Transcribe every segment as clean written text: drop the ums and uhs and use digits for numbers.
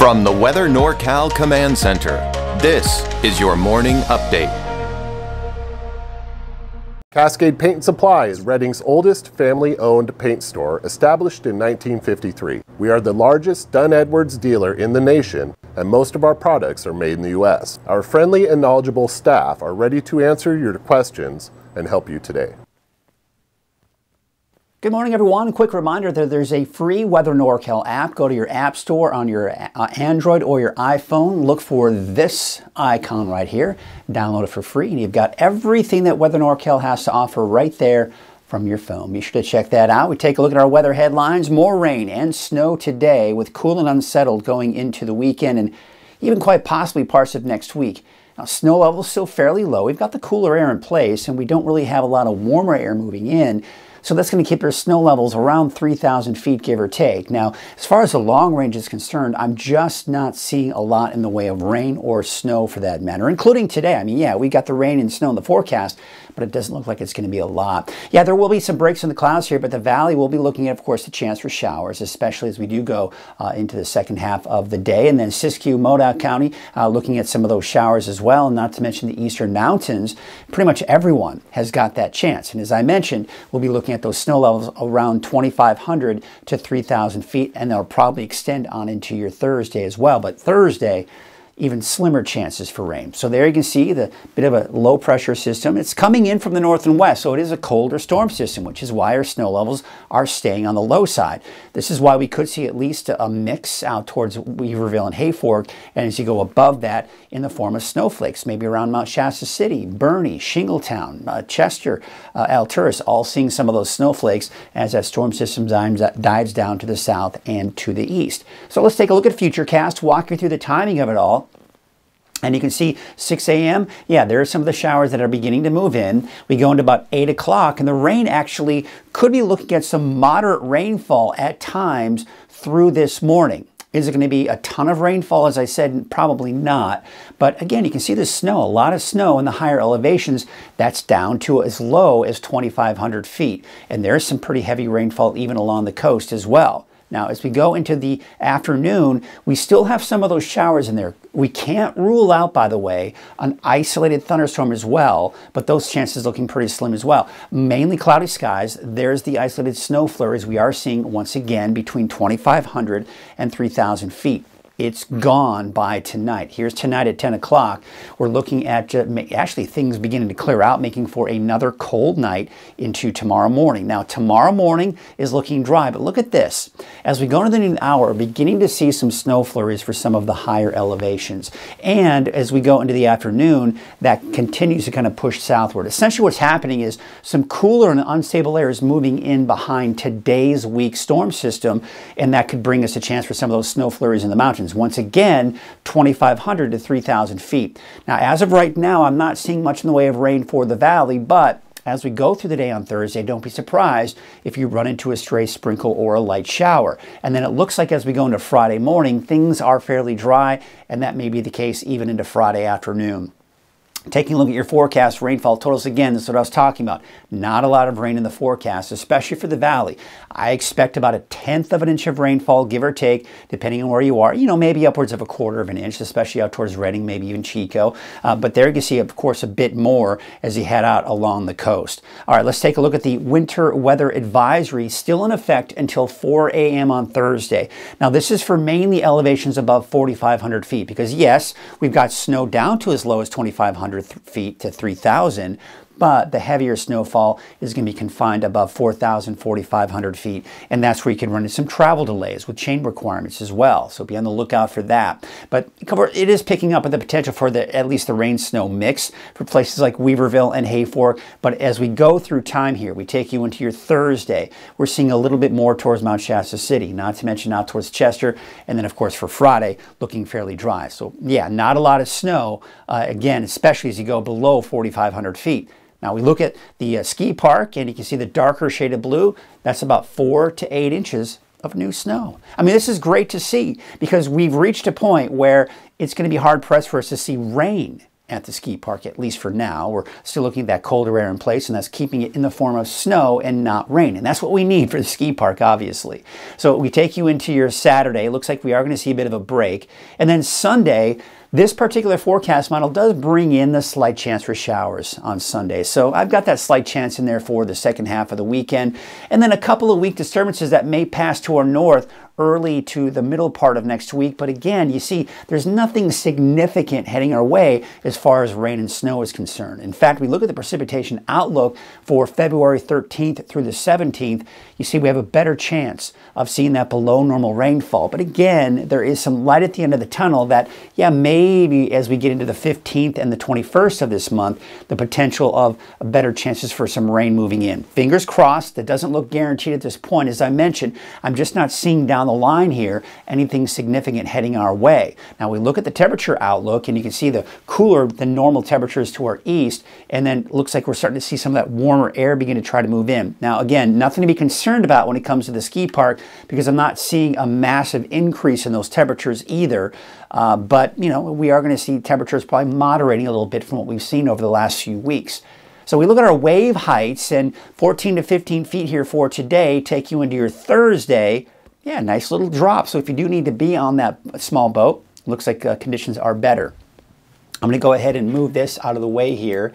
From the Weather NorCal Command Center, this is your morning update. Cascade Paint and Supply is Redding's oldest family-owned paint store, established in 1953. We are the largest Dunn Edwards dealer in the nation, and most of our products are made in the U.S. Our friendly and knowledgeable staff are ready to answer your questions and help you today. Good morning, everyone. A quick reminder that there's a free Weather NorCal app. Go to your app store on your Android or your iPhone. Look for this icon right here. Download it for free, and you've got everything that Weather NorCal has to offer right there from your phone. Be sure to check that out. We take a look at our weather headlines. More rain and snow today, with cool and unsettled going into the weekend and even quite possibly parts of next week. Now, snow levels still fairly low. We've got the cooler air in place, and we don't really have a lot of warmer air moving in. So that's going to keep your snow levels around 3,000 feet, give or take. Now, as far as the long range is concerned, I'm just not seeing a lot in the way of rain or snow for that matter, including today. I mean, yeah, we got the rain and snow in the forecast, but it doesn't look like it's going to be a lot. Yeah, there will be some breaks in the clouds here, but the valley will be looking at, of course, the chance for showers, especially as we do go into the second half of the day. And then Siskiyou, Modoc County, looking at some of those showers as well, and not to mention the eastern mountains. Pretty much everyone has got that chance. And as I mentioned, we'll be looking at those snow levels around 2,500 to 3,000 feet, and they'll probably extend on into your Thursday as well. But Thursday, even slimmer chances for rain. So there you can see the bit of a low pressure system. It's coming in from the north and west, so it is a colder storm system, which is why our snow levels are staying on the low side. This is why we could see at least a mix out towards Weaverville and Hayfork, and as you go above that, in the form of snowflakes, maybe around Mount Shasta City, Bernie, Shingletown, Chester, Alturas, all seeing some of those snowflakes as that storm system dives down to the south and to the east. So let's take a look at Futurecast, walk you through the timing of it all. And you can see 6 a.m., yeah, there are some of the showers that are beginning to move in. We go into about 8 o'clock, and the rain actually could be looking at some moderate rainfall at times through this morning. Is it going to be a ton of rainfall? As I said, probably not. But again, you can see the snow, a lot of snow in the higher elevations. That's down to as low as 2,500 feet. And there's some pretty heavy rainfall even along the coast as well. Now, as we go into the afternoon, we still have some of those showers in there. We can't rule out, by the way, an isolated thunderstorm as well, but those chances looking pretty slim as well. Mainly cloudy skies. There's the isolated snow flurries we are seeing once again between 2,500 and 3,000 feet. It's gone by tonight. Here's tonight at 10 o'clock. We're looking at actually things beginning to clear out, making for another cold night into tomorrow morning. Now, tomorrow morning is looking dry, but look at this. As we go into the noon hour, we're beginning to see some snow flurries for some of the higher elevations. And as we go into the afternoon, that continues to kind of push southward. Essentially what's happening is some cooler and unstable air is moving in behind today's weak storm system, and that could bring us a chance for some of those snow flurries in the mountains. Once again, 2,500 to 3,000 feet. Now, as of right now, I'm not seeing much in the way of rain for the valley, but as we go through the day on Thursday, don't be surprised if you run into a stray sprinkle or a light shower. And then it looks like as we go into Friday morning, things are fairly dry, and that may be the case even into Friday afternoon. Taking a look at your forecast rainfall totals again, this is what I was talking about. Not a lot of rain in the forecast, especially for the valley. I expect about 1/10 of an inch of rainfall, give or take, depending on where you are. You know, maybe upwards of 1/4 of an inch, especially out towards Redding, maybe even Chico. But there you can see, of course, a bit more as you head out along the coast. All right, let's take a look at the winter weather advisory, still in effect until 4 a.m. on Thursday. Now, this is for mainly elevations above 4,500 feet, because yes, we've got snow down to as low as 2,500 feet to 3,000, but the heavier snowfall is going to be confined above 4,000, 4,500 feet, and that's where you can run into some travel delays with chain requirements as well, so be on the lookout for that. But it is picking up with the potential for at least the rain-snow mix for places like Weaverville and Hayfork, but as we go through time here, we take you into your Thursday, we're seeing a little bit more towards Mount Shasta City, not to mention out towards Chester, and then of course for Friday, looking fairly dry. So yeah, not a lot of snow, again, especially as you go below 4,500 feet. Now we look at the ski park, and you can see the darker shade of blue. That's about 4 to 8 inches of new snow. I mean, this is great to see because we've reached a point where it's going to be hard pressed for us to see rain at the ski park, at least for now. We're still looking at that colder air in place, and that's keeping it in the form of snow and not rain. And that's what we need for the ski park, obviously. So we take you into your Saturday. It looks like we are going to see a bit of a break. And then Sunday, this particular forecast model does bring in the slight chance for showers on Sunday. So I've got that slight chance in there for the second half of the weekend. And then a couple of weak disturbances that may pass to our north early to the middle part of next week. But again, you see, there's nothing significant heading our way as far as rain and snow is concerned. In fact, we look at the precipitation outlook for February 13th through the 17th. You see, we have a better chance of seeing that below normal rainfall. But again, there is some light at the end of the tunnel that, yeah, maybe as we get into the 15th and the 21st of this month, the potential of better chances for some rain moving in. Fingers crossed. That doesn't look guaranteed at this point. As I mentioned, I'm just not seeing down the line here anything significant heading our way. Now we look at the temperature outlook, and you can see the cooler than normal temperatures to our east, and then it looks like we're starting to see some of that warmer air begin to try to move in. Now again, nothing to be concerned about when it comes to the ski park, because I'm not seeing a massive increase in those temperatures either. But you know, we are going to see temperatures probably moderating a little bit from what we've seen over the last few weeks. So we look at our wave heights, and 14 to 15 feet here for today take you into your Thursday. Yeah, nice little drop. So if you do need to be on that small boat, looks like conditions are better. I'm going to go ahead and move this out of the way here.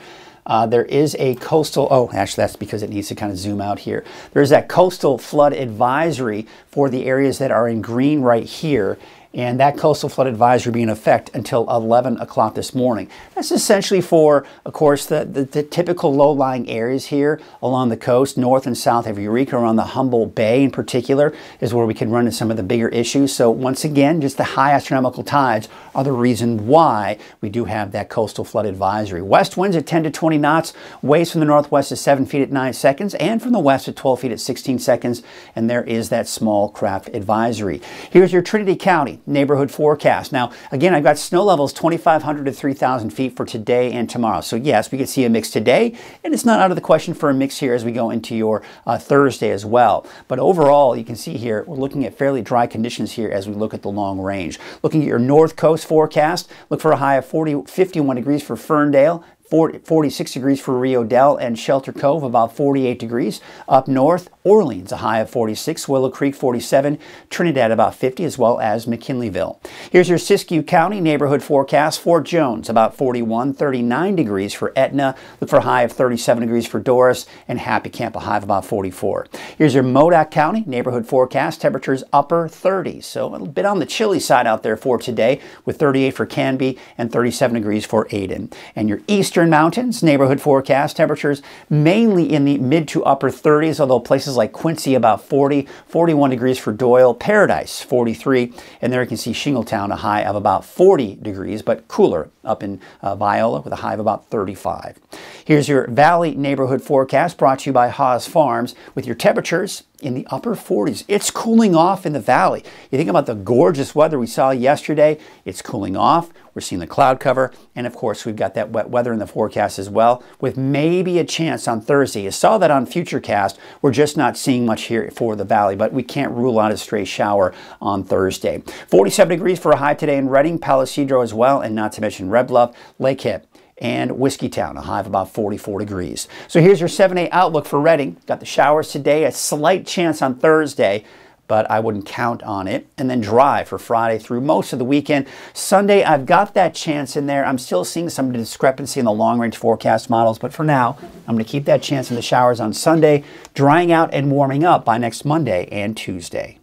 There is a coastal, oh, actually that's because it needs to kind of zoom out here. There's that coastal flood advisory for the areas that are in green right here. And that coastal flood advisory be in effect until 11 o'clock this morning. That's essentially for, of course, the typical low-lying areas here along the coast, north and south of Eureka, around the Humboldt Bay in particular, is where we can run into some of the bigger issues. So once again, just the high astronomical tides are the reason why we do have that coastal flood advisory. West winds at 10 to 20 knots, waves from the northwest at 7 feet at 9 seconds, and from the west at 12 feet at 16 seconds, and there is that small craft advisory. Here's your Trinity County neighborhood forecast. Now, again, I've got snow levels 2,500 to 3,000 feet for today and tomorrow. So yes, we could see a mix today, and it's not out of the question for a mix here as we go into your Thursday as well. But overall, you can see here, we're looking at fairly dry conditions here as we look at the long range. Looking at your north coast forecast, look for a high of 51 degrees for Ferndale, 46 degrees for Rio Dell and Shelter Cove, about 48 degrees. Up north, Orleans, a high of 46, Willow Creek 47, Trinidad about 50, as well as McKinleyville. Here's your Siskiyou County neighborhood forecast. Fort Jones, about 41, 39 degrees for Etna. Look for a high of 37 degrees for Doris, and Happy Camp, a high of about 44. Here's your Modoc County neighborhood forecast. Temperatures upper 30s, so a bit on the chilly side out there for today, with 38 for Canby and 37 degrees for Aden. And your Eastern Mountains neighborhood forecast, temperatures mainly in the mid to upper 30s, although places like Quincy about 40, 41 degrees for Doyle, Paradise 43, and there you can see Shingletown, a high of about 40 degrees, but cooler up in Viola with a high of about 35. Here's your Valley neighborhood forecast, brought to you by Haas Farms, with your temperatures in the upper 40s. It's cooling off in the valley. You think about the gorgeous weather we saw yesterday, it's cooling off. We're seeing the cloud cover, and of course we've got that wet weather in the forecast as well, with maybe a chance on Thursday. You saw that on Futurecast. We're just not seeing much here for the valley, but we can't rule out a stray shower on Thursday. 47 degrees for a high today in Redding, Palisadro as well, and not to mention Red Bluff, Lakehead, and Whiskeytown, a high of about 44 degrees. So here's your 7-day outlook for Redding. Got the showers today, a slight chance on Thursday, but I wouldn't count on it. And then dry for Friday through most of the weekend. Sunday, I've got that chance in there. I'm still seeing some discrepancy in the long-range forecast models, but for now, I'm going to keep that chance in the showers on Sunday, drying out and warming up by next Monday and Tuesday.